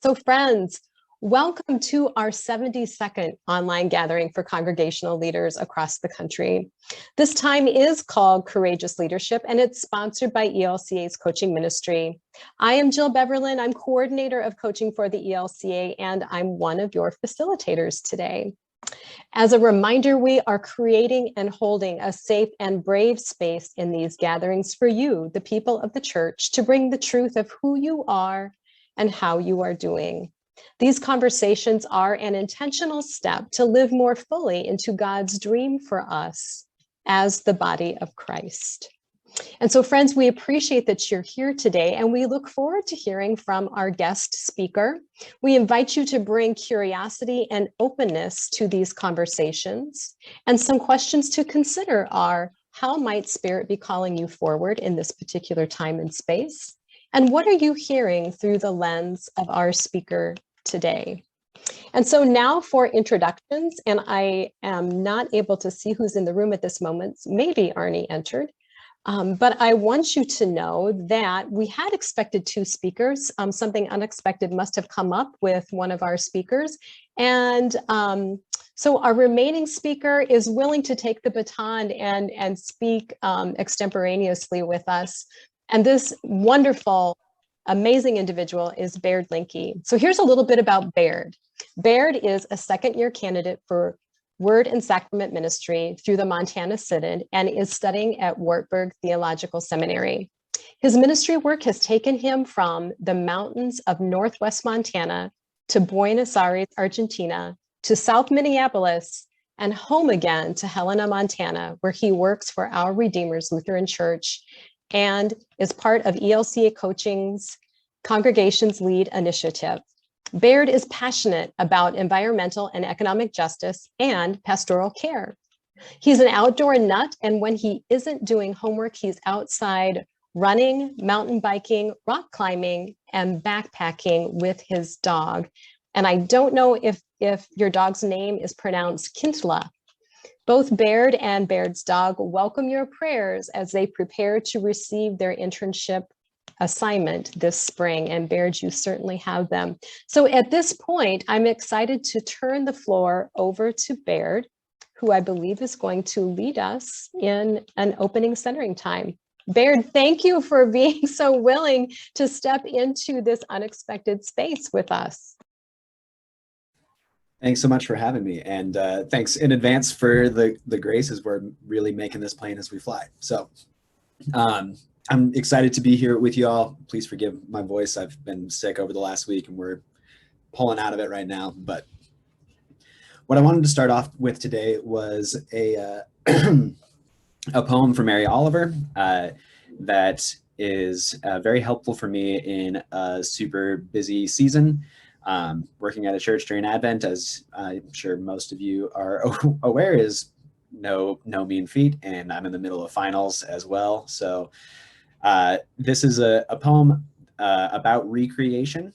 So friends, welcome to our 72nd online gathering for congregational leaders across the country. This time is called Courageous Leadership, and it's sponsored by ELCA's coaching ministry. I am Jill Beverlin. I'm coordinator of coaching for the ELCA, and I'm one of your facilitators today. As a reminder, we are creating and holding a safe and brave space in these gatherings for you, the people of the church, to bring the truth of who you are and how you are doing. These conversations are an intentional step to live more fully into God's dream for us as the body of Christ. And so, friends, we appreciate that you're here today, and we look forward to hearing from our guest speaker. We invite you to bring curiosity and openness to these conversations. And some questions to consider are, how might Spirit be calling you forward in this particular time and space? And what are you hearing through the lens of our speaker today? And so now for introductions, and I am not able to see who's in the room at this moment. Maybe Arne entered. But I want you to know that we had expected 2 speakers. Something unexpected must have come up with one of our speakers. And so our remaining speaker is willing to take the baton and speak extemporaneously with us. And this wonderful, amazing individual is Baird Linke. So here's a little bit about Baird. Baird is a second-year candidate for Word and Sacrament Ministry through the Montana Synod and is studying at Wartburg Theological Seminary. His ministry work has taken him from the mountains of Northwest Montana to Buenos Aires, Argentina, to South Minneapolis, and home again to Helena, Montana, where he works for Our Redeemer's Lutheran Church and is part of ELCA Coaching's Congregations Lead Initiative. Baird is passionate about environmental and economic justice and pastoral care. He's an outdoor nut, and when he isn't doing homework, he's outside running, mountain biking, rock climbing, and backpacking with his dog. And I don't know if your dog's name is pronounced Kintla. Both Baird and Baird's dog welcome your prayers as they prepare to receive their internship assignment this spring, and Baird, you certainly have them. So at this point, I'm excited to turn the floor over to Baird, who I believe is going to lead us in an opening centering time. Baird, thank you for being so willing to step into this unexpected space with us. Thanks so much for having me, and thanks in advance for the graces. We're really making this plane as we fly. So I'm excited to be here with you all. Please forgive my voice. I've been sick over the last week and we're pulling out of it right now. But what I wanted to start off with today was a poem from Mary Oliver that is very helpful for me in a super busy season. Working at a church during Advent, as I'm sure most of you are aware, is no mean feat, and I'm in the middle of finals as well. So this is a poem about recreation,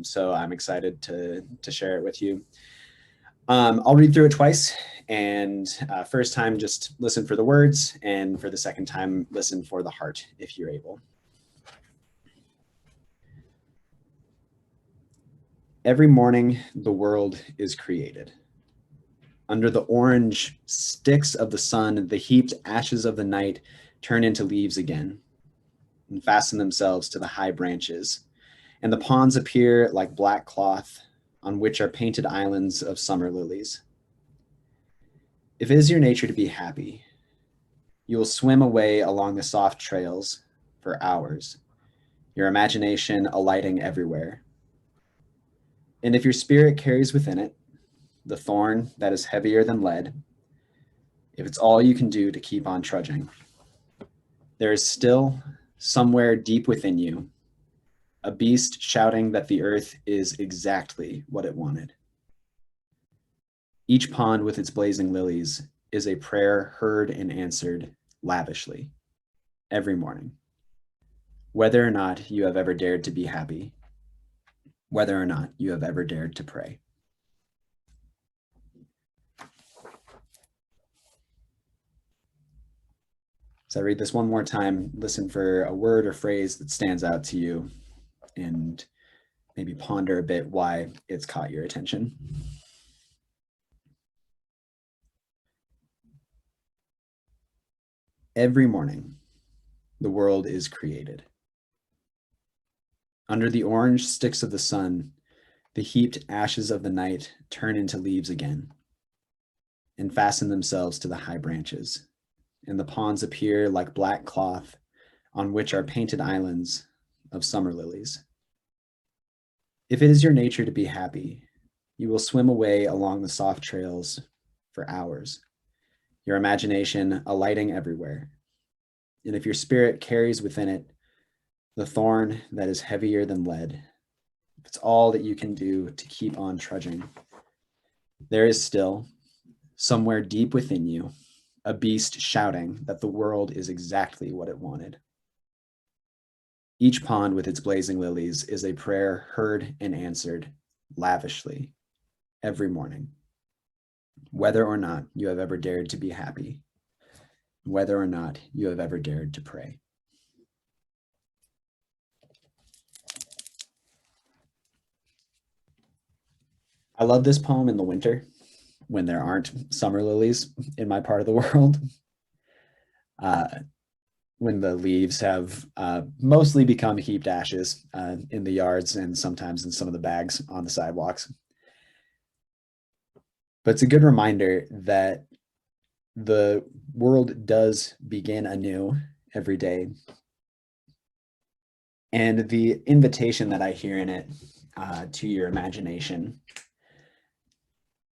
so I'm excited to share it with you. I'll read through it twice, and first time just listen for the words, and for the second time listen for the heart if you're able. Every morning the world is created. Under the orange sticks of the sun, the heaped ashes of the night turn into leaves again and fasten themselves to the high branches, and the ponds appear like black cloth on which are painted islands of summer lilies. If it is your nature to be happy, you will swim away along the soft trails for hours, your imagination alighting everywhere. And if your spirit carries within it the thorn that is heavier than lead, if it's all you can do to keep on trudging, there is still, somewhere deep within you, a beast shouting that the earth is exactly what it wanted. Each pond with its blazing lilies is a prayer heard and answered lavishly every morning. Whether or not you have ever dared to be happy, whether or not you have ever dared to pray. So I read this one more time, listen for a word or phrase that stands out to you, and maybe ponder a bit why it's caught your attention. Every morning, the world is created. Under the orange sticks of the sun, the heaped ashes of the night turn into leaves again and fasten themselves to the high branches, and the ponds appear like black cloth on which are painted islands of summer lilies. If it is your nature to be happy, you will swim away along the soft trails for hours, your imagination alighting everywhere. And if your spirit carries within it the thorn that is heavier than lead, if it's all that you can do to keep on trudging, there is still, somewhere deep within you, a beast shouting that the world is exactly what it wanted. Each pond with its blazing lilies is a prayer heard and answered lavishly every morning, whether or not you have ever dared to be happy, whether or not you have ever dared to pray. I love this poem in the winter when there aren't summer lilies in my part of the world. When the leaves have mostly become heaped ashes in the yards and sometimes in some of the bags on the sidewalks. But it's a good reminder that the world does begin anew every day. And the invitation that I hear in it to your imagination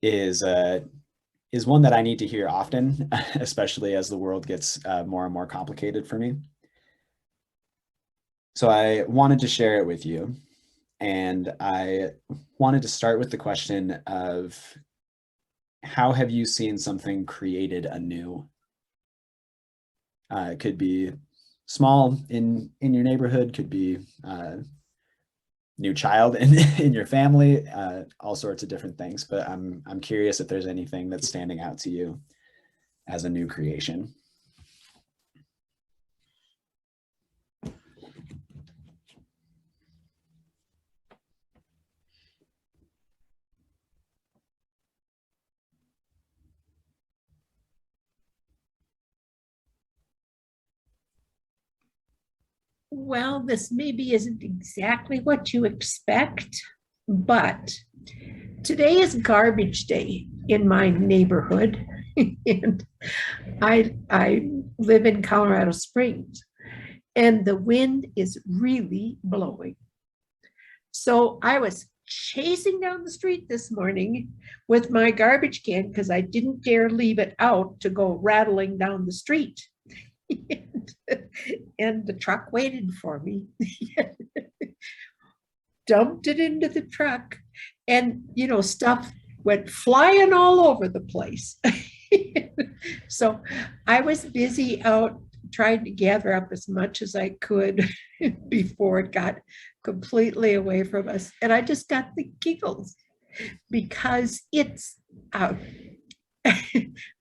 is one that I need to hear often, especially as the world gets more and more complicated for me. So I wanted to share it with you. And I wanted to start with the question of, how have you seen something created anew? It could be small in your neighborhood, could be new child in your family, all sorts of different things. But I'm curious if there's anything that's standing out to you as a new creation. Well, this maybe isn't exactly what you expect, but today is garbage day in my neighborhood. And I live in Colorado Springs, and the wind is really blowing. So I was chasing down the street this morning with my garbage can because I didn't dare leave it out to go rattling down the street. And the truck waited for me. Dumped it into the truck, and stuff went flying all over the place. So I was busy out trying to gather up as much as I could before it got completely away from us. And I just got the giggles because it's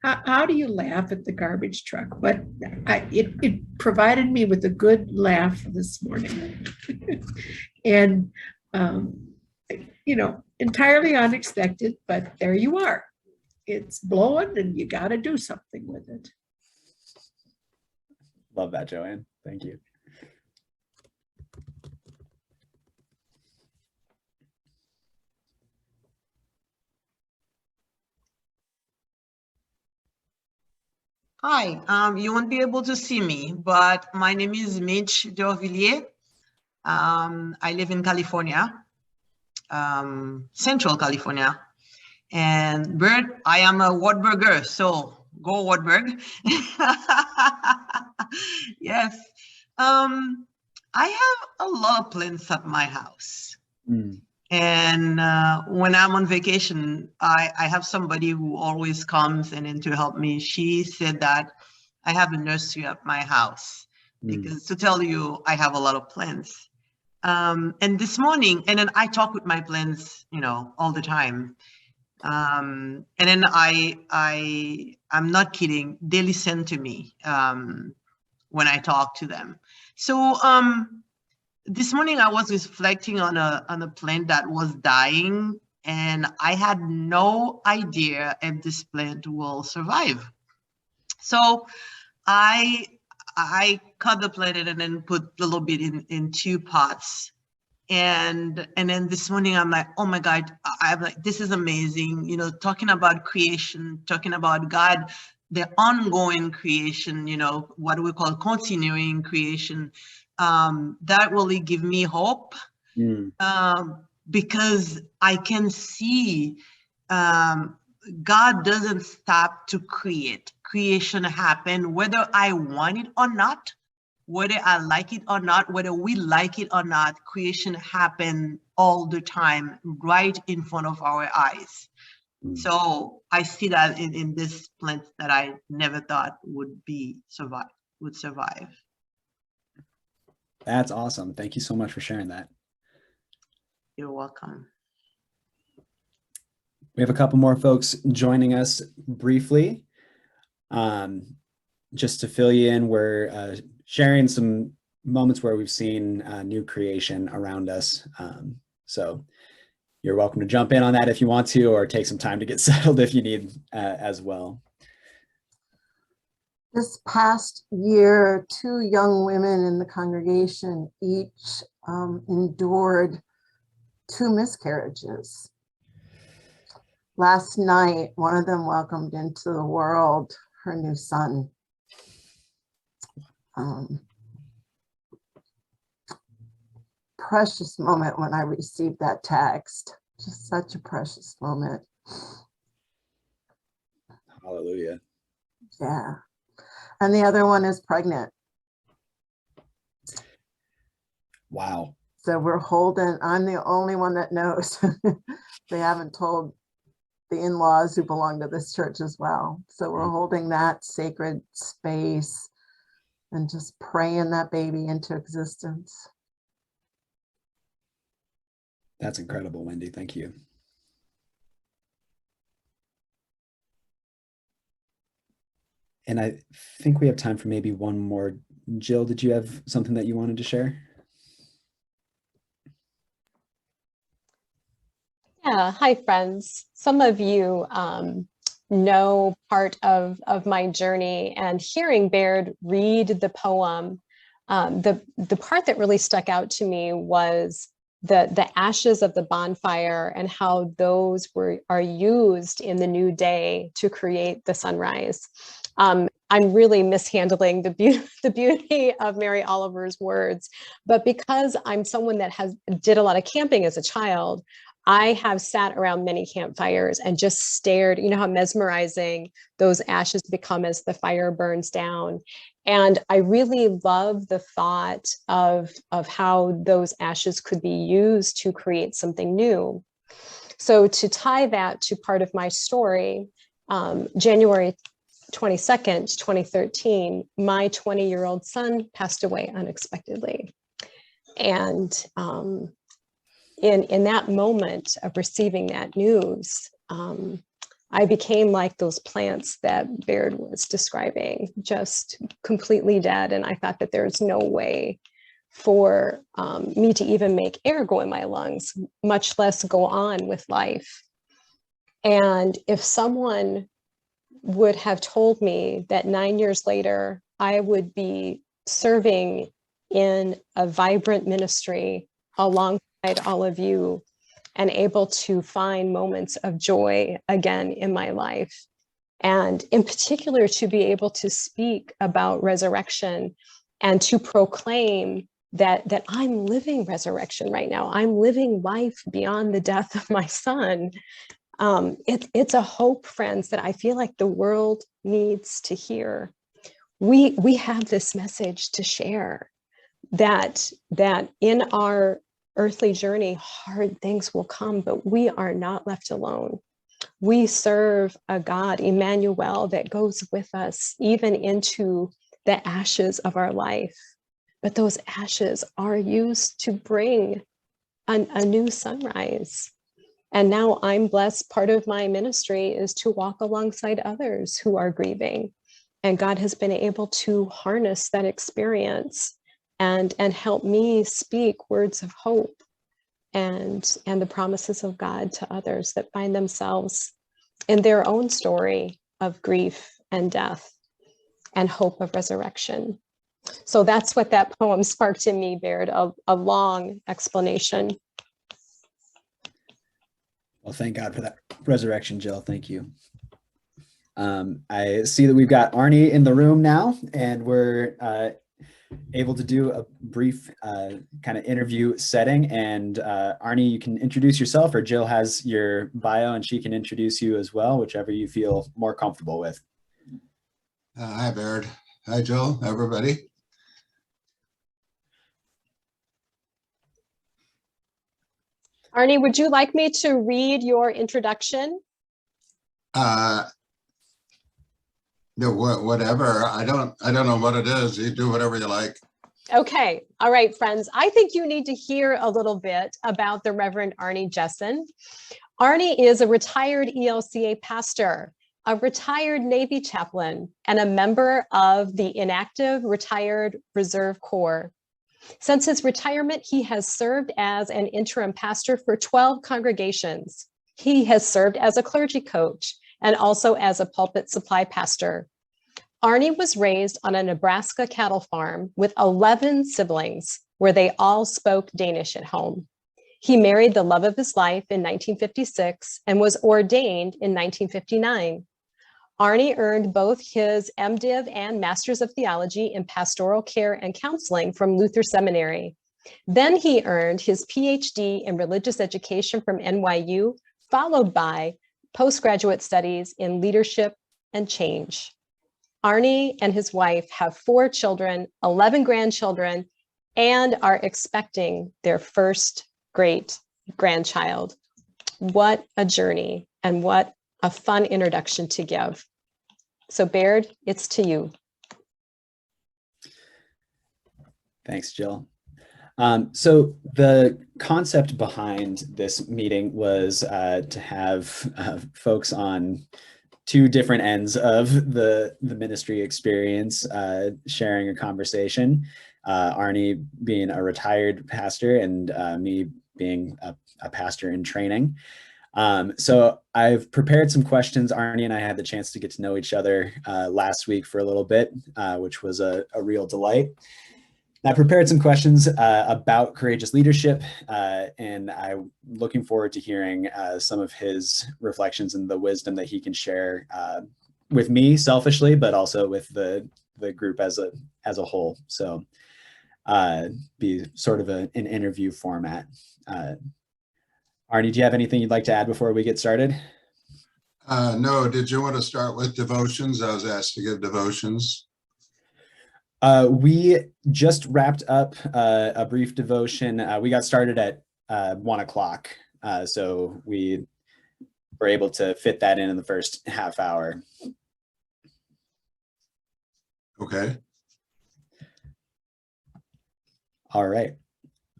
how do you laugh at the garbage truck? But it provided me with a good laugh this morning. And, entirely unexpected, but there you are. It's blowing and you got to do something with it. Love that, Joanne. Thank you. Hi, you won't be able to see me, but my name is Mitch Deauvilliers. I live in California, Central California. And Bert, I am a Wartburger, so go Wartburg. Yes. I have a lot of plants at my house. Mm. And when I'm on vacation, I have somebody who always comes and to help me. She said that I have a nursery at my house because to tell you, I have a lot of plants. And this morning, and then I talk with my plants, all the time. And then I'm not kidding. They listen to me when I talk to them. So this morning I was reflecting on a plant that was dying, and I had no idea if this plant will survive. So I cut the plant and then put a little bit in 2 pots. And then this morning I'm like, oh my God, I'm like, this is amazing. You know, talking about creation, talking about God, the ongoing creation, you know, what we call continuing creation. That really give me hope, because I can see God doesn't stop to create. Creation happen whether I want it or not, whether I like it or not, whether we like it or not. Creation happen all the time, right in front of our eyes. So I see that in this plant that I never thought would survive. That's awesome. Thank you so much for sharing that. You're welcome. We have a couple more folks joining us briefly. Just to fill you in, we're sharing some moments where we've seen new creation around us. So you're welcome to jump in on that if you want to, or take some time to get settled if you need as well. This past year, 2 young women in the congregation each endured 2 miscarriages. Last night, one of them welcomed into the world her new son. Precious moment when I received that text. Just such a precious moment. Hallelujah. Yeah. And the other one is pregnant. Wow. So we're holding, I'm the only one that knows. They haven't told the in-laws who belong to this church as well. So we're holding that sacred space and just praying that baby into existence. That's incredible, Wendy. Thank you. And I think we have time for maybe one more. Jill, did you have something that you wanted to share? Yeah, hi friends. Some of you know part of my journey, and hearing Baird read the poem, the part that really stuck out to me was the ashes of the bonfire and how those are used in the new day to create the sunrise. I'm really mishandling the beauty of Mary Oliver's words, but because I'm someone that did a lot of camping as a child, I have sat around many campfires and just stared, you know how mesmerizing those ashes become as the fire burns down. And I really love the thought of how those ashes could be used to create something new. So to tie that to part of my story, January 22nd, 2013, my 20-year-old son passed away unexpectedly. And in that moment of receiving that news, I became like those plants that Baird was describing, just completely dead. And I thought that there's no way for me to even make air go in my lungs, much less go on with life. And if someone would have told me that 9 years later, I would be serving in a vibrant ministry alongside all of you and able to find moments of joy again in my life. And in particular, to be able to speak about resurrection and to proclaim that I'm living resurrection right now. I'm living life beyond the death of my son. It's a hope, friends, that I feel like the world needs to hear. We have this message to share that in our earthly journey, hard things will come, but we are not left alone. We serve a God, Emmanuel, that goes with us even into the ashes of our life. But those ashes are used to bring a new sunrise. And now I'm blessed. Part of my ministry is to walk alongside others who are grieving. And God has been able to harness that experience and help me speak words of hope and the promises of God to others that find themselves in their own story of grief and death and hope of resurrection. So that's what that poem sparked in me, Baird, a long explanation. Well, thank God for that resurrection, Jill. Thank you. I see that we've got Arne in the room now, and we're able to do a brief kind of interview setting. And Arne, you can introduce yourself, or Jill has your bio and she can introduce you as well, whichever you feel more comfortable with. Hi, Baird. Hi, Jill, everybody. Arne, would you like me to read your introduction? Whatever. I don't know what it is. You do whatever you like. Okay. All right, friends. I think you need to hear a little bit about the Reverend Arne Jessen. Arne is a retired ELCA pastor, a retired Navy chaplain, and a member of the inactive retired Reserve Corps. Since his retirement, he has served as an interim pastor for 12 congregations. He has served as a clergy coach and also as a pulpit supply pastor. Arne was raised on a Nebraska cattle farm with 11 siblings, where they all spoke Danish at home. He married the love of his life in 1956 and was ordained in 1959. Arne earned both his MDiv and Master's of Theology in Pastoral Care and Counseling from Luther Seminary. Then he earned his PhD in Religious Education from NYU, followed by postgraduate studies in Leadership and Change. Arne and his wife have 4 children, 11 grandchildren, and are expecting their first great grandchild. What a journey, and what a fun introduction to give. So Baird, it's to you. Thanks, Jill. So the concept behind this meeting was to have folks on 2 different ends of the ministry experience sharing a conversation. Arne being a retired pastor and me being a pastor in training. So I've prepared some questions. Arne and I had the chance to get to know each other last week for a little bit, which was a real delight. I prepared some questions about courageous leadership, and I'm looking forward to hearing some of his reflections and the wisdom that he can share with me selfishly, but also with the group as a whole. So be sort of an interview format. Arne, do you have anything you'd like to add before we get started? No, did you want to start with devotions? I was asked to give devotions. We just wrapped up a brief devotion. We got started at 1 o'clock, so we were able to fit that in the first half hour. Okay. All right.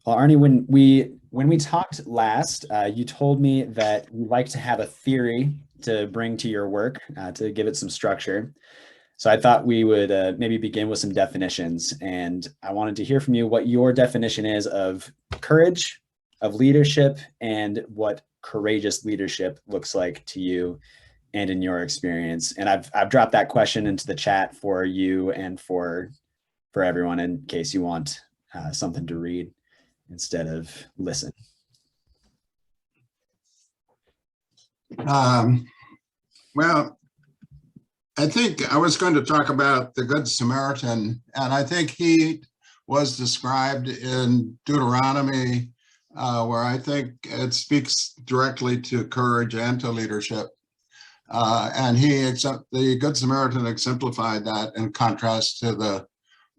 Well, Arne, when we talked last, you told me that you like to have a theory to bring to your work, to give it some structure. So I thought we would maybe begin with some definitions, and I wanted to hear from you what your definition is of courage, of leadership, and what courageous leadership looks like to you and in your experience. And I've dropped that question into the chat for you and for everyone in case you want something to read instead of listen. Well, I think I was going to talk about the Good Samaritan, and I think he was described in Deuteronomy, where I think it speaks directly to courage and to leadership. And the Good Samaritan exemplified that in contrast to the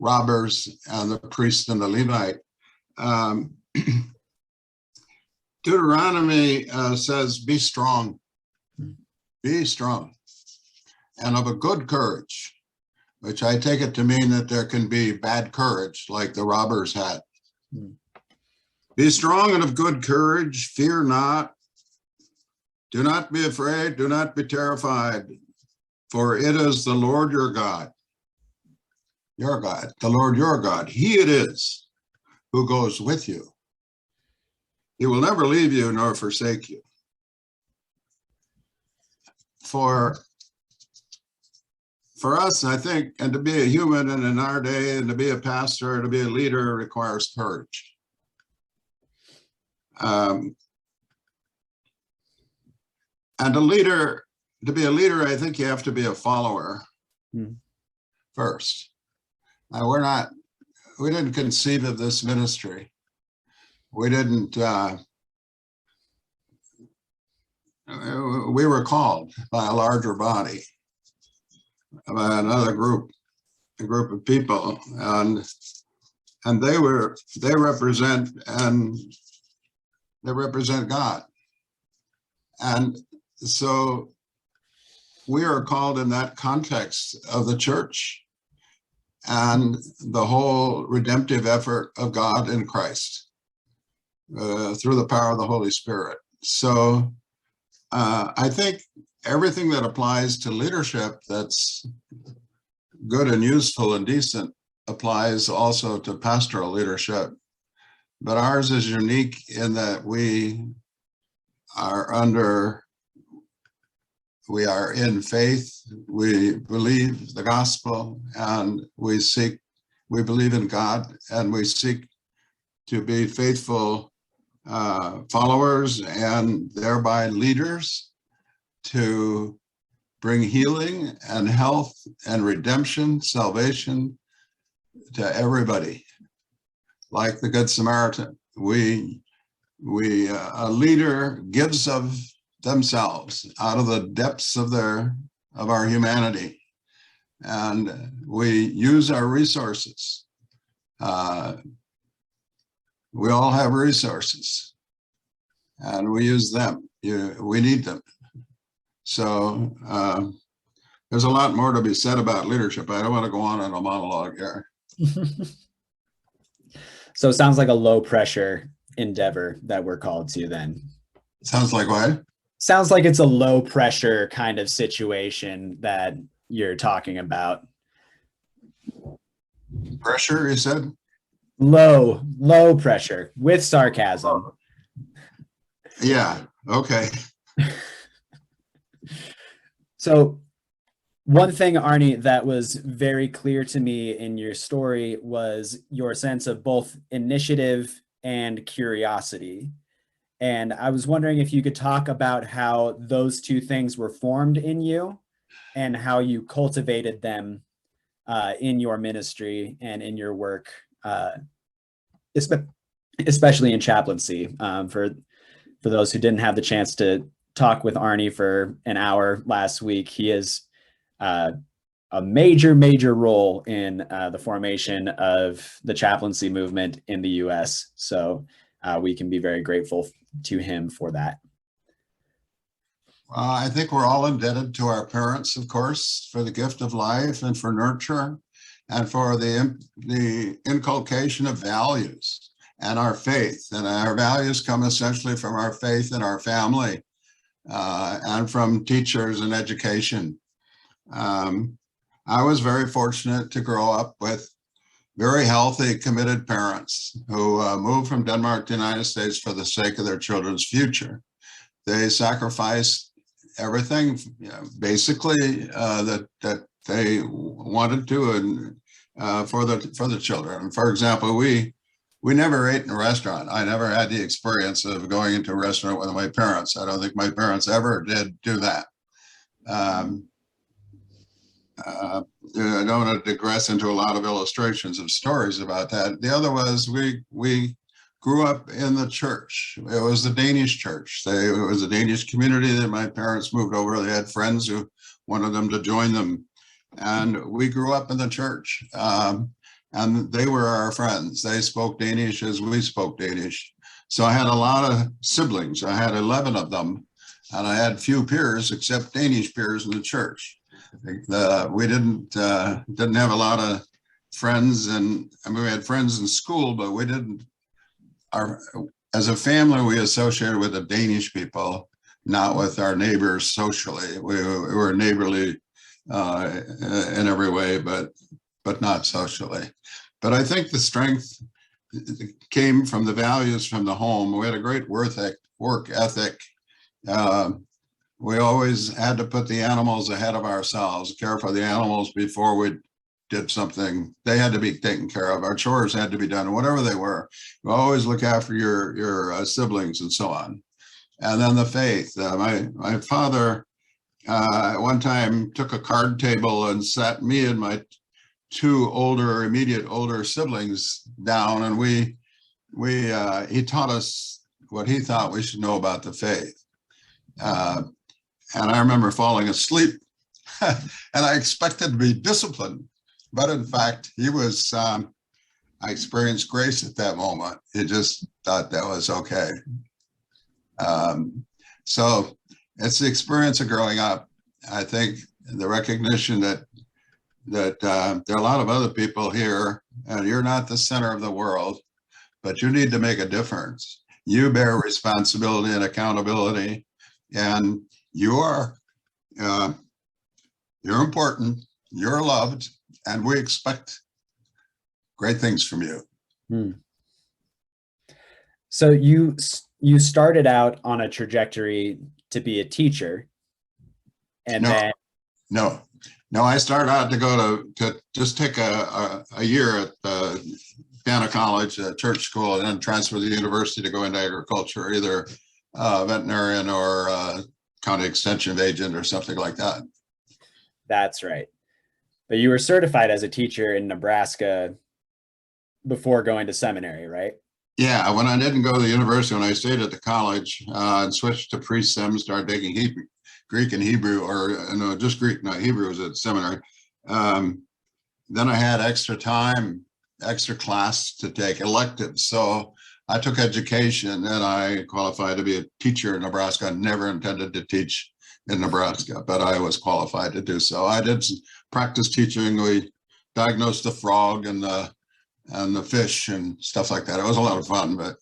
robbers and the priest and the Levite. Deuteronomy says, be strong, and of a good courage, which I take it to mean that there can be bad courage like the robbers had. Be strong and of good courage, fear not. Do not be afraid, do not be terrified, for it is the Lord your God. your God, the Lord your God. He it is who goes with you. He will never leave you nor forsake you. For us, I think, and to be a human and in our day, and to be a pastor, to be a leader requires courage. And to be a leader, I think you have to be a follower first. We didn't conceive of this ministry. We didn't, we were called by a larger body, by another group, a group of people, and they represent God. And so we are called in that context of the church and the whole redemptive effort of God in Christ through the power of the Holy Spirit. So I think everything that applies to leadership that's good and useful and decent applies also to pastoral leadership. But ours is unique in that we are in faith, we believe the gospel, and we believe in God, and we seek to be faithful followers and thereby leaders to bring healing and health and redemption, salvation to everybody. Like the Good Samaritan, a leader gives of themselves out of the depths of our humanity, and we use our resources. We all have resources, and we use them. We need them. So there's a lot more to be said about leadership. I don't want to go on in a monologue here. So it sounds like a low pressure endeavor that we're called to then. Sounds like what? Sounds like it's a low pressure kind of situation that you're talking about. Pressure, you said? Low pressure with sarcasm. Yeah, okay. So one thing, Arne, that was very clear to me in your story was your sense of both initiative and curiosity. And I was wondering if you could talk about how those two things were formed in you and how you cultivated them in your ministry and in your work, especially in chaplaincy. For those who didn't have the chance to talk with Arne for an hour last week, he is a major role in the formation of the chaplaincy movement in the U.S. So we can be very grateful to him for that. I think we're all indebted to our parents, of course, for the gift of life and for nurture and for the inculcation of values and our faith. And our values come essentially from our faith in our family and from teachers and education. I was very fortunate to grow up with very healthy, committed parents who moved from Denmark to the United States for the sake of their children's future. They sacrificed everything, basically, that they wanted to, and for the children. For example, we never ate in a restaurant. I never had the experience of going into a restaurant with my parents. I don't think my parents ever did do that. I don't want to digress into a lot of illustrations of stories about that. The other was we grew up in the church. It was the Danish church. It was a Danish community that my parents moved over. They had friends who wanted them to join them. And we grew up in the church. And they were our friends. They spoke Danish as we spoke Danish. So I had a lot of siblings. I had 11 of them. And I had few peers except Danish peers in the church. We didn't have a lot of friends, and I mean, we had friends in school, but we didn't. As a family, we associated with the Danish people, not with our neighbors socially. We were neighborly in every way, but but not socially. But I think the strength came from the values from the home. We had a great work ethic. We always had to put the animals ahead of ourselves, care for the animals before we did something. They had to be taken care of. Our chores had to be done, whatever they were. You always look after your siblings and so on. And then the faith. My father one time took a card table and sat me and my two immediate older siblings down, and he taught us what he thought we should know about the faith. And I remember falling asleep and I expected to be disciplined, but in fact, I experienced grace at that moment. He just thought that was okay. So it's the experience of growing up. I think the recognition that there are a lot of other people here, and you're not the center of the world, but you need to make a difference. You bear responsibility and accountability, and you're important, you're loved, and we expect great things from you. So you started out on a trajectory to be a teacher, and No, I started out to go to just take a year at Piano College, a church school, and then transfer to the university to go into agriculture, either veterinarian or county extension agent or something like that. That's right. But you were certified as a teacher in Nebraska before going to seminary, right? Yeah, when I didn't go to the university, when I stayed at the college and switched to pre-sem, started taking Greek and Hebrew, or no, just Greek, not Hebrew, was at seminary. Then I had extra time, extra class to take, electives. So I took education and I qualified to be a teacher in Nebraska. I never intended to teach in Nebraska, but I was qualified to do so. I did practice teaching. We diagnosed the frog and the fish and stuff like that. It was a lot of fun, but.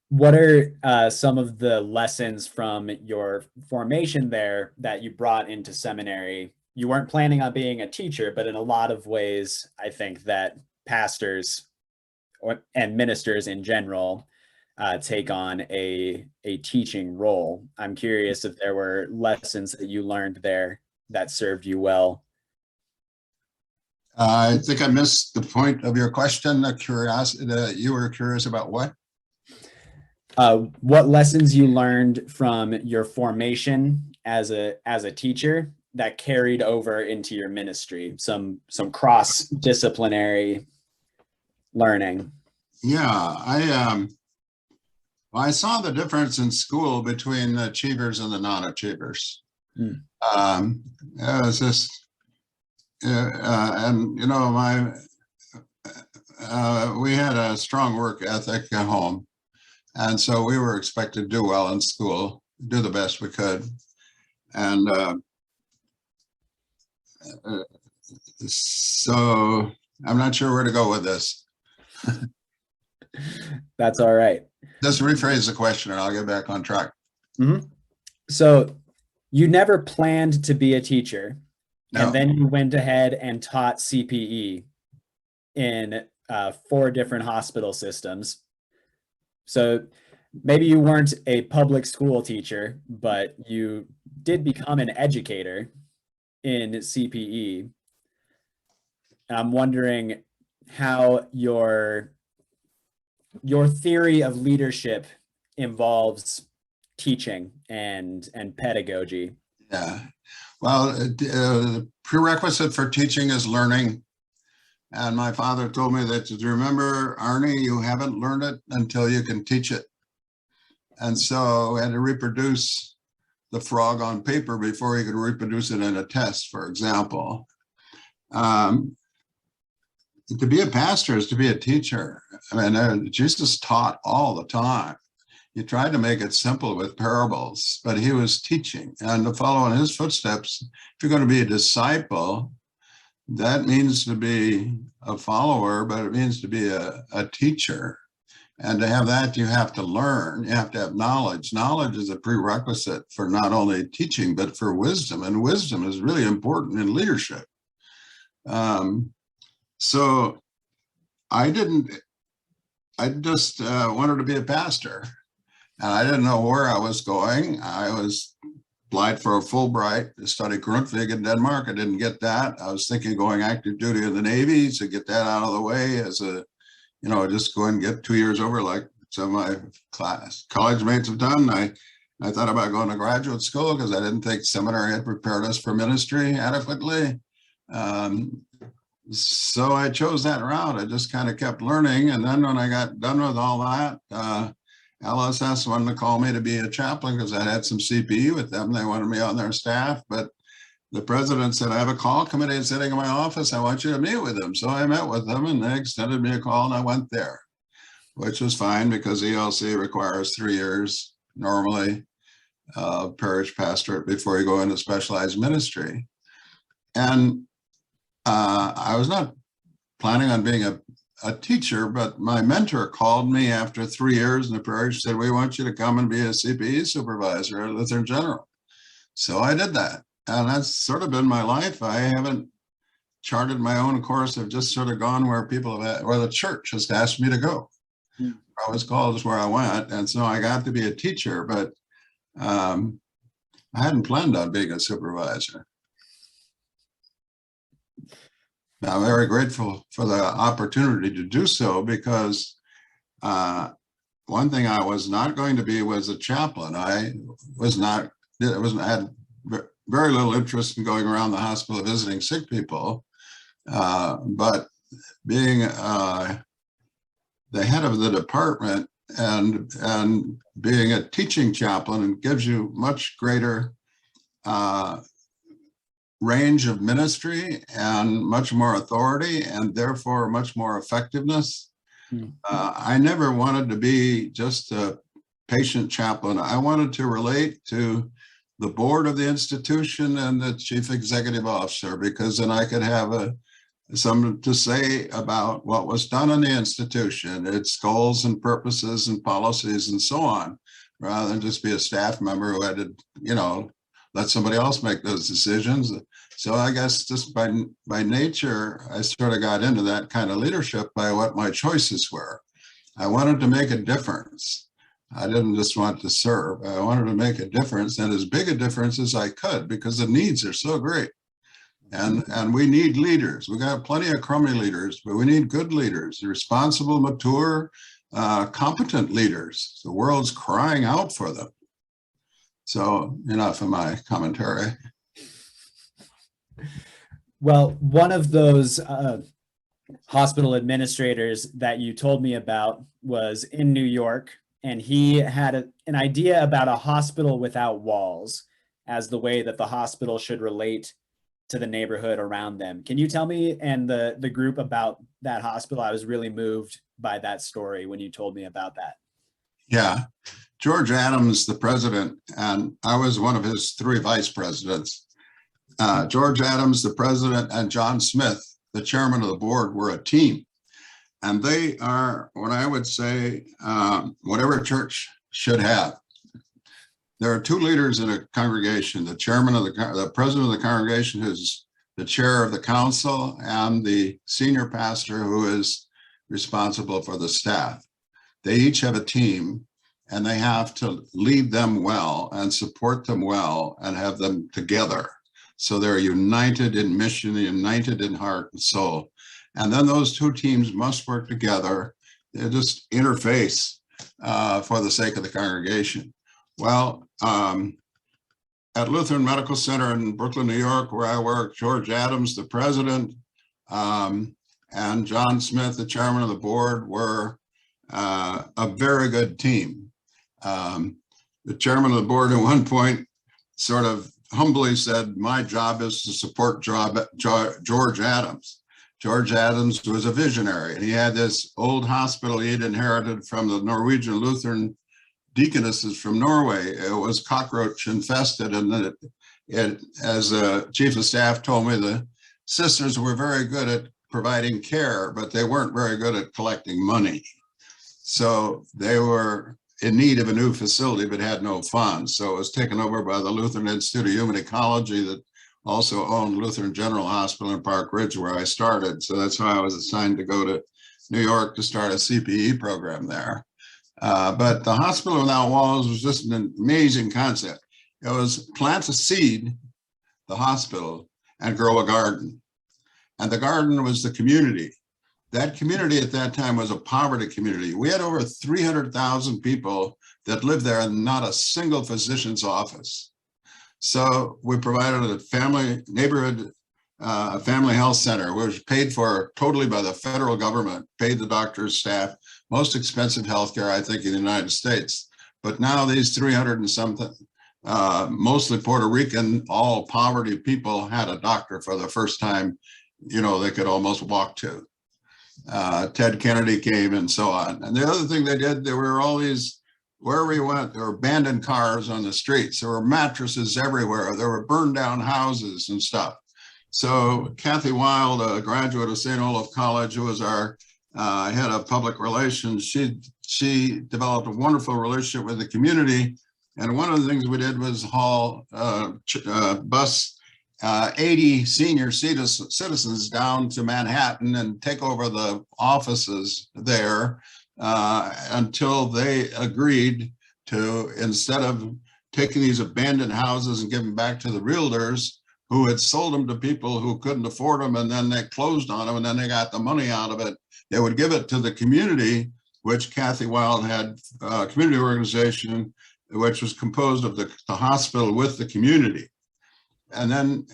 What are some of the lessons from your formation there that you brought into seminary? You weren't planning on being a teacher, but in a lot of ways, I think that pastors and ministers in general take on a teaching role. I'm curious if there were lessons that you learned there that served you well. I think I missed the point of your question. You were curious about what? What lessons you learned from your formation as a teacher that carried over into your ministry, some cross-disciplinary learning. Yeah, I saw the difference in school between the achievers and the non-achievers. It was just, and you know, we had a strong work ethic at home. And so we were expected to do well in school, do the best we could. And so I'm not sure where to go with this. That's all right. Just rephrase the question and I'll get back on track. Mm-hmm. So you never planned to be a teacher. No. And then you went ahead and taught CPE in 4 different hospital systems. So maybe you weren't a public school teacher, but you did become an educator in CPE. And I'm wondering how your theory of leadership involves teaching and pedagogy. Yeah, well, the prerequisite for teaching is learning. And my father told me that, to remember, Arne, you haven't learned it until you can teach it. And so I had to reproduce the frog on paper before he could reproduce it in a test, for example. To be a pastor is to be a teacher. I mean, Jesus taught all the time. He tried to make it simple with parables, but he was teaching. And to follow in his footsteps, if you're going to be a disciple, that means to be a follower, but it means to be a teacher. And to have that, you have to learn, you have to have knowledge. Knowledge is a prerequisite for not only teaching, but for wisdom. And wisdom is really important in leadership. So I just wanted to be a pastor, and I didn't know where I was going. I was applied for a Fulbright to study Grundtvig in Denmark. I didn't get that. I was thinking going active duty in the Navy to get that out of the way as a, just go and get 2 years over like some of my college mates have done. I thought about going to graduate school because I didn't think seminary had prepared us for ministry adequately. So I chose that route. I just kind of kept learning. And then when I got done with all that, LSS wanted to call me to be a chaplain because I had some CPE with them. They wanted me on their staff, but the president said, I have a call committee sitting in my office. I want you to meet with them. So I met with them and they extended me a call and I went there, which was fine because ELC requires 3 years normally, parish pastorate before you go into specialized ministry. And I was not planning on being a teacher, but my mentor called me after 3 years in the parish, said, we want you to come and be a CPE supervisor at Lutheran General. So I did that. And that's sort of been my life. I haven't charted my own course. I've just sort of gone where where the church has asked me to go. I was called is where I went. And so I got to be a teacher, but I hadn't planned on being a supervisor. I'm very grateful for the opportunity to do so because one thing I was not going to be was a chaplain. I had very little interest in going around the hospital visiting sick people, but being the head of the department and being a teaching chaplain gives you much greater range of ministry and much more authority and therefore much more effectiveness. I never wanted to be just a patient chaplain. I wanted to relate to the board of the institution and the chief executive officer, because then I could have something to say about what was done in the institution, its goals and purposes and policies and so on, rather than just be a staff member who had to, let somebody else make those decisions. So I guess just by nature, I sort of got into that kind of leadership by what my choices were. I wanted to make a difference. I didn't just want to serve. I wanted to make a difference, and as big a difference as I could, because the needs are so great. And we need leaders. We got plenty of crummy leaders, but we need good leaders, responsible, mature, competent leaders. The world's crying out for them. So enough of my commentary. Well, one of those hospital administrators that you told me about was in New York, and he had an idea about a hospital without walls as the way that the hospital should relate to the neighborhood around them. Can you tell me and the group about that hospital? I was really moved by that story when you told me about that. Yeah. George Adams, the president, and I was one of his 3 vice presidents. George Adams, the president, and John Smith, the chairman of the board, were a team. And they are what I would say whatever church should have. There are 2 leaders in a congregation, the chairman of the president of the congregation, who's the chair of the council, and the senior pastor, who is responsible for the staff. They each have a team, and they have to lead them well and support them well and have them together. So they're united in mission, united in heart and soul. And then those 2 teams must work together. They just interface for the sake of the congregation. Well, at Lutheran Medical Center in Brooklyn, New York, where I work, George Adams, the president, and John Smith, the chairman of the board, were a very good team. The chairman of the board at one point sort of humbly said, my job is to support George Adams. George Adams was a visionary, and he had this old hospital he had inherited from the Norwegian Lutheran deaconesses from Norway. It was cockroach infested, and as a chief of staff told me, the sisters were very good at providing care, but they weren't very good at collecting money. So they were in need of a new facility, but had no funds. So it was taken over by the Lutheran Institute of Human Ecology that also owned Lutheran General Hospital in Park Ridge, where I started. So that's why I was assigned to go to New York to start a CPE program there. But the Hospital Without Walls was just an amazing concept. It was plant a seed, the hospital, and grow a garden. And the garden was the community. That community at that time was a poverty community. We had over 300,000 people that lived there and not a single physician's office. So we provided a neighborhood family health center, which was paid for totally by the federal government, paid the doctors, staff, most expensive healthcare, I think, in the United States. But now these 300 and something, mostly Puerto Rican, all poverty people had a doctor for the first time, they could almost walk to. Ted Kennedy came and so on. And the other thing they did, there were all these, wherever you went, there were abandoned cars on the streets. There were mattresses everywhere. There were burned down houses and stuff. So Kathy Wild, a graduate of St. Olaf College, who was our head of public relations, she developed a wonderful relationship with the community. And one of the things we did was bus 80 senior citizens down to Manhattan and take over the offices there until they agreed to, instead of taking these abandoned houses and giving back to the realtors who had sold them to people who couldn't afford them, and then they closed on them, and then they got the money out of it, they would give it to the community, which Kathy Wild had a community organization, which was composed of the hospital with the community. And then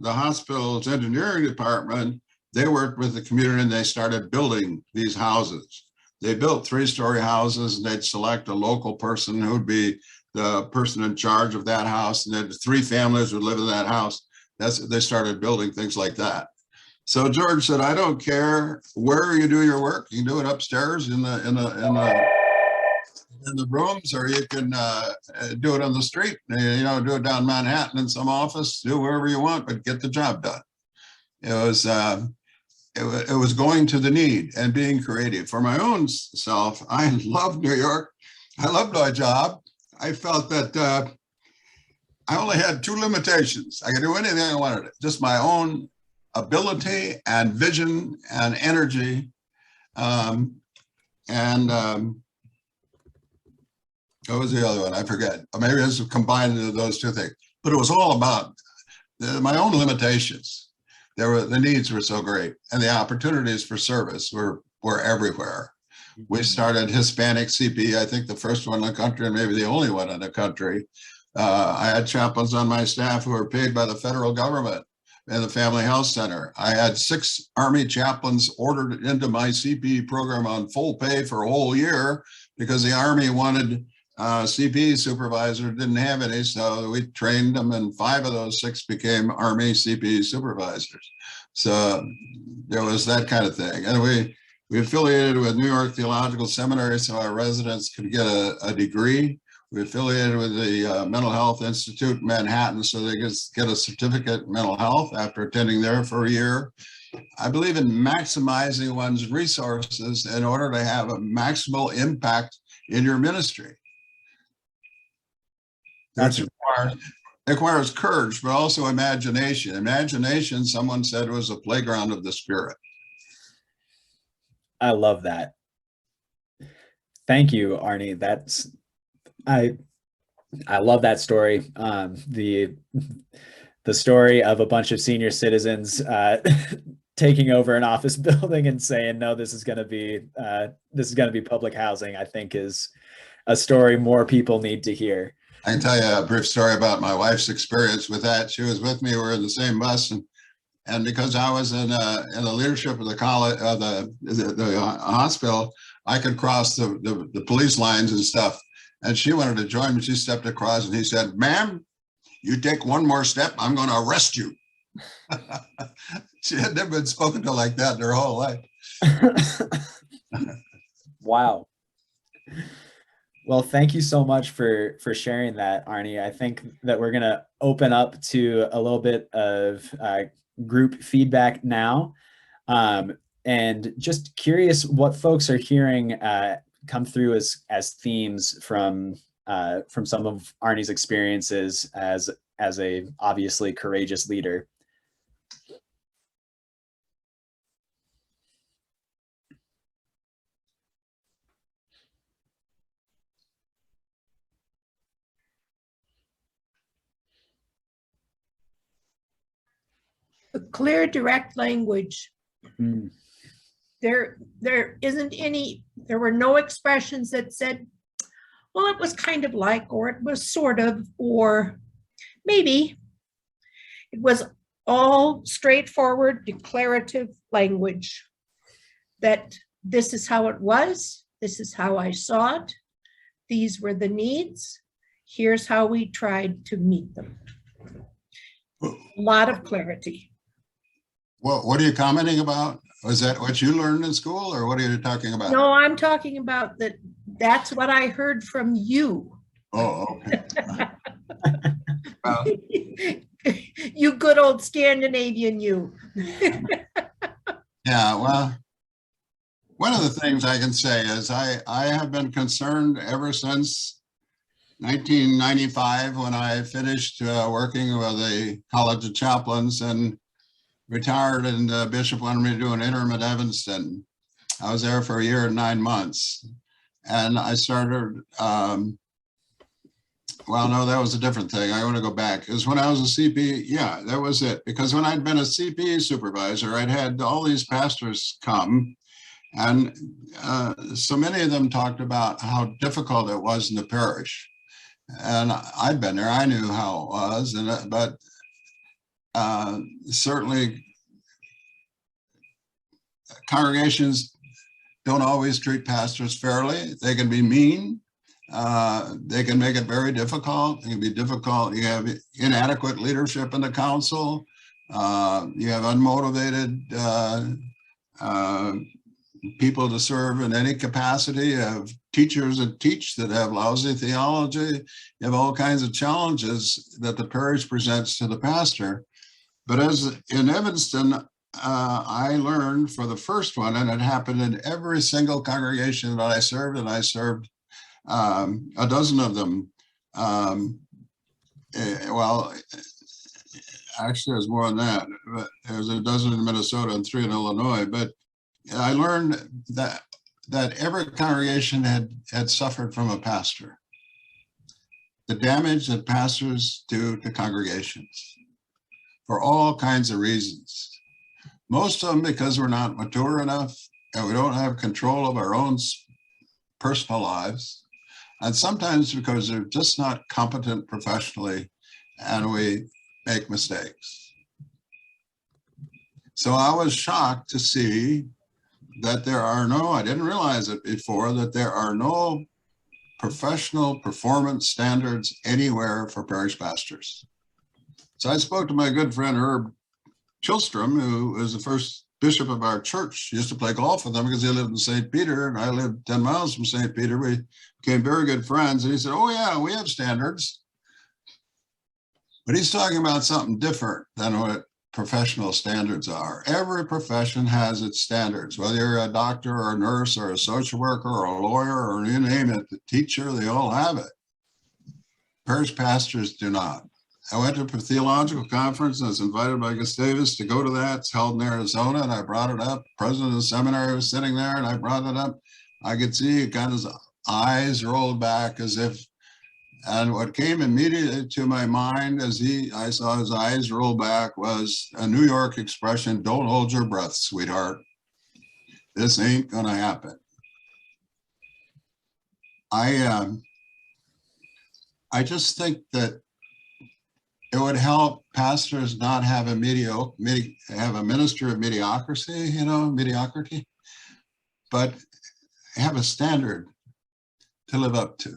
the hospital's engineering department, they worked with the community and they started building these houses. They built 3-story houses, and they'd select a local person who'd be the person in charge of that house, and then 3 families would live in that house. They started building things like that. So George said, I don't care where you do your work. You can do it upstairs in the rooms, or you can do it on the street, do it down Manhattan in some office, do wherever you want, but get the job done. It was going to the need and being creative. For my own self, I love New York. I loved my job. I felt that I only had 2 limitations. I could do anything I wanted, just my own ability and vision and energy. What was the other one? I forget. Maybe it's combined into those 2 things. But it was all about my own limitations. The needs were so great, and the opportunities for service were everywhere. We started Hispanic CP, I think the first one in the country, and maybe the only one in the country. I had chaplains on my staff who were paid by the federal government in the Family Health Center. I had 6 Army chaplains ordered into my CP program on full pay for a whole year because the Army wanted CP supervisor, didn't have any, so we trained them, and 5 of those 6 became Army CP supervisors. So there was that kind of thing. And we affiliated with New York Theological Seminary so our residents could get a degree. We affiliated with the Mental Health Institute in Manhattan so they could get a certificate in mental health after attending there for a year. I believe in maximizing one's resources in order to have a maximal impact in your ministry. That requires courage, but also imagination. Imagination, someone said, was a playground of the spirit. I love that. Thank you, Arne. I love that story. The story of a bunch of senior citizens taking over an office building and saying, no, this is going to be public housing, I think is a story more people need to hear. I can tell you a brief story about my wife's experience with that. She was with me. We were in the same bus, and because I was in the leadership of the college, the hospital, I could cross the police lines and stuff. And she wanted to join me. She stepped across, and he said, "Ma'am, you take one more step, I'm going to arrest you." She had never been spoken to like that in her whole life. Wow. Well, thank you so much for sharing that, Arne. I think that we're going to open up to a little bit of group feedback now. And just curious what folks are hearing come through as themes from some of Arne's experiences as as a obviously courageous leader. The clear, direct language. Mm. There were no expressions that said, well, it was kind of like, or it was sort of, or maybe. It was all straightforward, declarative language that this is how it was, this is how I saw it, these were the needs, here's how we tried to meet them. A lot of clarity. Well, what are you commenting about? Was that what you learned in school, or what are you talking about? No, I'm talking about that. That's what I heard from you. Oh, okay. Well, You good old Scandinavian you. yeah, well, one of the things I can say is I have been concerned ever since 1995 when I finished working with the College of Chaplains and retired, and the bishop wanted me to do an interim at Evanston. I was there for a year and 9 months. And I started, well, no, that was a different thing. I want to go back. Because when I was a CP, yeah, that was it. Because when I'd been a CP supervisor, I'd had all these pastors come. And so many of them talked about how difficult it was in the parish. And I'd been there, I knew how it was. But certainly congregations don't always treat pastors fairly. They can be mean. They can make it very difficult. It can be difficult. You have inadequate leadership in the council. You have unmotivated people to serve in any capacity. You have teachers that teach that have lousy theology. You have all kinds of challenges that the parish presents to the pastor. But as in Evanston, I learned for the first one, and it happened in every single congregation that I served, and I served a dozen of them. Well, actually, there's more than that. But there's a dozen in Minnesota and 3 in Illinois. But I learned that every congregation had suffered from a pastor. The damage that pastors do to congregations for all kinds of reasons. Most of them because we're not mature enough and we don't have control of our own personal lives. And sometimes because they're just not competent professionally and we make mistakes. So I was shocked to see that there are no, I didn't realize it before, that there are no professional performance standards anywhere for parish pastors. So I spoke to my good friend Herb Chilstrom, who was the first bishop of our church. He used to play golf with him because he lived in St. Peter and I lived 10 miles from St. Peter. We became very good friends. And he said, oh yeah, we have standards. But he's talking about something different than what professional standards are. Every profession has its standards, whether you're a doctor or a nurse or a social worker or a lawyer or you name it, the teacher, they all have it. Parish pastors do not. I went to a theological conference. I was invited by Gustavus to go to that. It's held in Arizona, and I brought it up. The president of the seminary was sitting there, and I brought it up. I could see he got his eyes rolled back as if, and what came immediately to my mind as I saw his eyes roll back was a New York expression, "Don't hold your breath, sweetheart. This ain't gonna happen." I just think that it would help pastors not have a minister of mediocrity, mediocrity, but have a standard to live up to.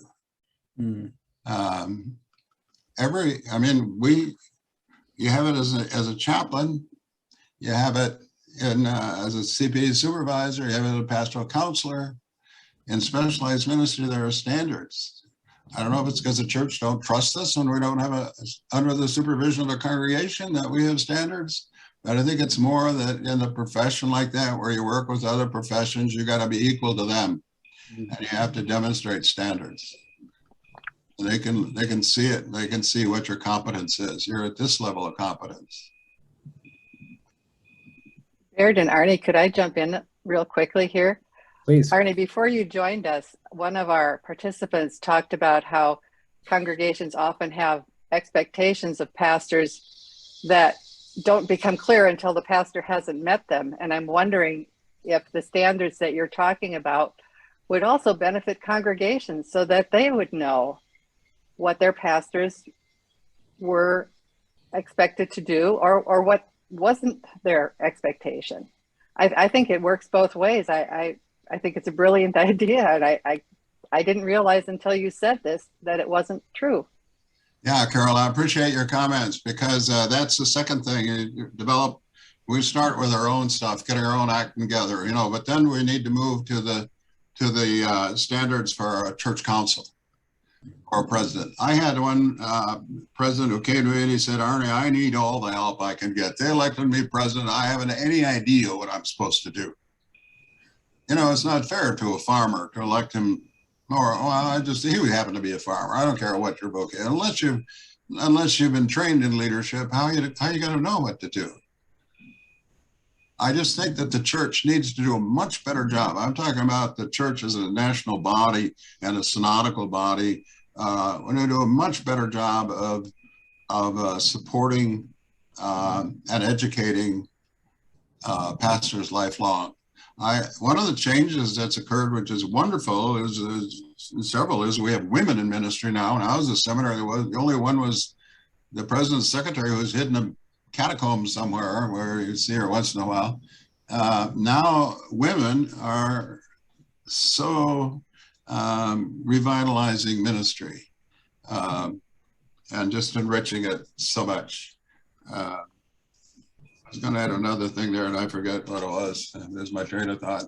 Mm. You have it as a chaplain, you have it as a CPA supervisor, you have it as a pastoral counselor. In specialized ministry, there are standards. I don't know if it's because the church don't trust us and we don't have under the supervision of a congregation that we have standards. But I think it's more that in a profession like that, where you work with other professions, you got to be equal to them and you have to demonstrate standards. They can see it. They can see what your competence is. You're at this level of competence. Baird and Arne, could I jump in real quickly here? Please. Arne, before you joined us, one of our participants talked about how congregations often have expectations of pastors that don't become clear until the pastor hasn't met them. And I'm wondering if the standards that you're talking about would also benefit congregations so that they would know what their pastors were expected to do or what wasn't their expectation. I think it works both ways. I think it's a brilliant idea, and I didn't realize until you said this that it wasn't true. Yeah, Carol, I appreciate your comments, because that's the second thing. We start with our own stuff, getting our own act together, but then we need to move to the standards for a church council or president. I had one president who came to me and he said, Arne, I need all the help I can get. They elected me president. I haven't any idea what I'm supposed to do. It's not fair to a farmer to elect him, or he would happen to be a farmer. I don't care what your book is. Unless you've been trained in leadership, how you going to know what to do? I just think that the church needs to do a much better job. I'm talking about the church as a national body and a synodical body. We need to do a much better job of supporting and educating pastors lifelong. One of the changes that's occurred, which is wonderful, is we have women in ministry now. When I was a seminary, the only one was the president's secretary, who was hidden in a catacomb somewhere where you see her once in a while. Now women are so revitalizing ministry and just enriching it so much. I was going to add another thing there and I forget what it was. There's my train of thought.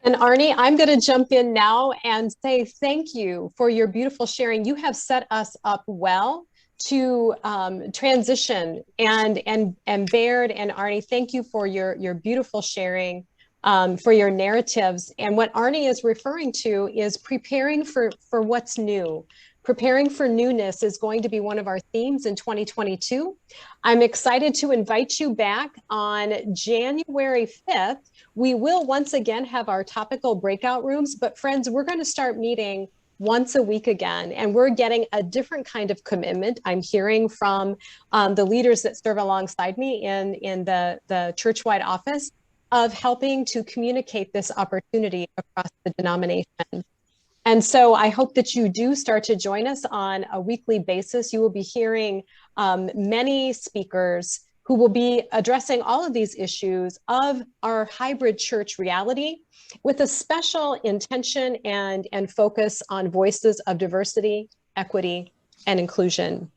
And Arne, I'm going to jump in now and say thank you for your beautiful sharing. You have set us up well to transition, and Baird and Arne, thank you for your beautiful sharing, for your narratives. And what Arne is referring to is preparing for what's new. Preparing for newness is going to be one of our themes in 2022. I'm excited to invite you back on January 5th. We will once again have our topical breakout rooms, but friends, we're going to start meeting once a week again, and we're getting a different kind of commitment. I'm hearing from the leaders that serve alongside me in the churchwide office of helping to communicate this opportunity across the denomination. And so I hope that you do start to join us on a weekly basis. You will be hearing many speakers who will be addressing all of these issues of our hybrid church reality, with a special intention and focus on voices of diversity, equity, and inclusion.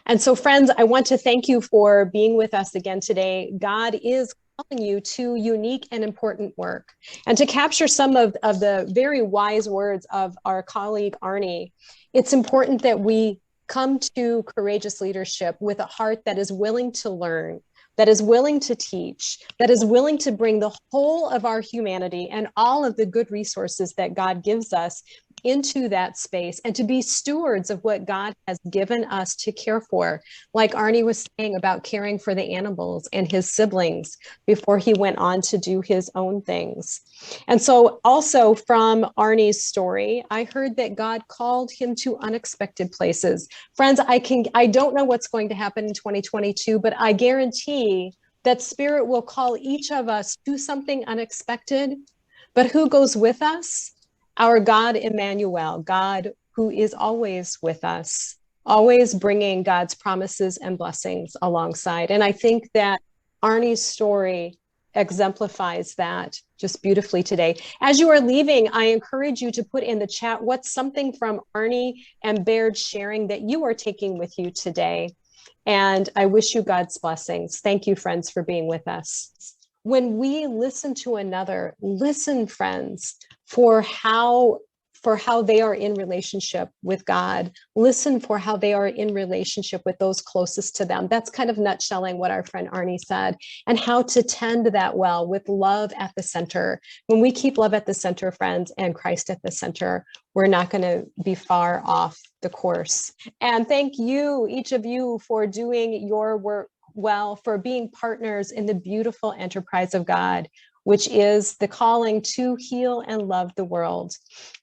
And so friends, I want to thank you for being with us again today. God is calling you to unique and important work. And to capture some of the very wise words of our colleague Arne, it's important that we come to courageous leadership with a heart that is willing to learn, that is willing to teach, that is willing to bring the whole of our humanity and all of the good resources that God gives us into that space, and to be stewards of what God has given us to care for. Like Arne was saying about caring for the animals and his siblings before he went on to do his own things. And so also from Arne's story, I heard that God called him to unexpected places. Friends, I don't know what's going to happen in 2022, but I guarantee that Spirit will call each of us to something unexpected. But who goes with us? Our God, Emmanuel, God who is always with us, always bringing God's promises and blessings alongside. And I think that Arne's story exemplifies that just beautifully today. As you are leaving, I encourage you to put in the chat what's something from Arne and Baird sharing that you are taking with you today. And I wish you God's blessings. Thank you, friends, for being with us. When we listen to another, listen, friends, for how for how they are in relationship with God. Listen for how they are in relationship with those closest to them. That's kind of nutshelling what our friend Arne said, and how to tend that well with love at the center. When we keep love at the center, friends, and Christ at the center, we're not going to be far off the course. And thank you, each of you, for doing your work well, for being partners in the beautiful enterprise of God, which is the calling to heal and love the world.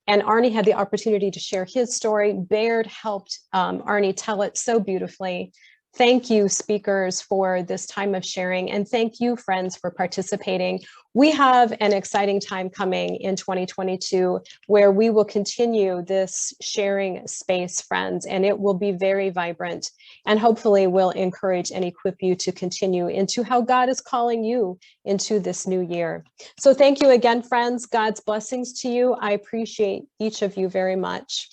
And Arne had the opportunity to share his story. Baird helped Arne tell it so beautifully. Thank you, speakers, for this time of sharing. And thank you, friends, for participating. We have an exciting time coming in 2022 where we will continue this sharing space, friends, and it will be very vibrant, and hopefully will encourage and equip you to continue into how God is calling you into this new year. So thank you again, friends. God's blessings to you. I appreciate each of you very much.